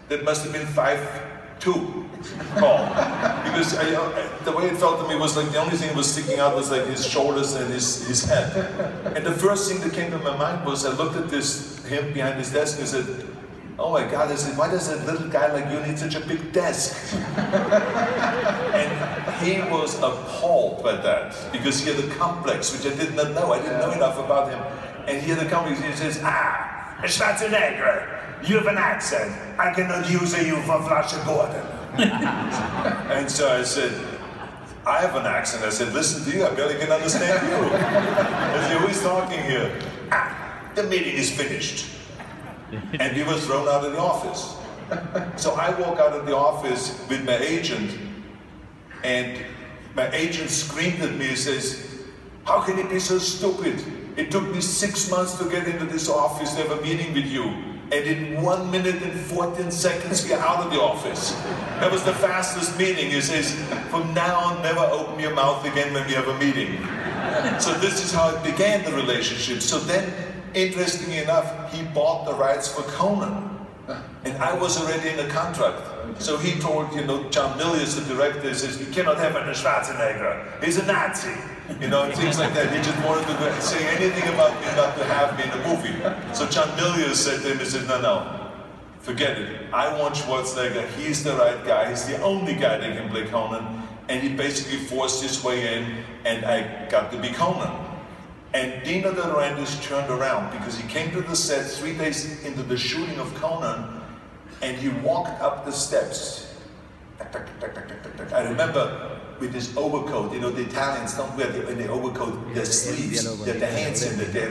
that must have been 5'2" tall. Because the way it felt to me was like the only thing that was sticking out was like his shoulders and his head. And the first thing that came to my mind was I looked at him behind his desk and I said, oh my God, I said, why does a little guy like you need such a big desk? And he was appalled by that, because he had a complex, which I did not know. I didn't know enough about him. And he had a complex, he says, Schwarzenegger, you have an accent. I cannot use you for Flasche Gordon. And so I said, I have an accent. I said, listen to you, I barely can understand you. I said, who is talking here? The meeting is finished. And we were thrown out of the office. So I walk out of the office with my agent, and my agent screamed at me and says, how can he be so stupid? It took me 6 months to get into this office to have a meeting with you. And in 1 minute and 14 seconds, we are out of the office. That was the fastest meeting. He says, from now on, never open your mouth again when we have a meeting. So this is how it began, the relationship. So then, interestingly enough, he bought the rights for Conan. And I was already in a contract. So he told, John Milius, the director, says, we cannot have a Schwarzenegger. He's a Nazi. And things like that. He just wanted to say anything about me not to have me in the movie. So John Milius said to him, he said, no, forget it. I want Schwarzenegger. He's the right guy. He's the only guy that can play Conan. And he basically forced his way in, and I got to be Conan. And Dino de Laurentis turned around, because he came to the set 3 days into the shooting of Conan, and he walked up the steps. I remember with his overcoat, the Italians don't wear the overcoat, their sleeves, their hands in it.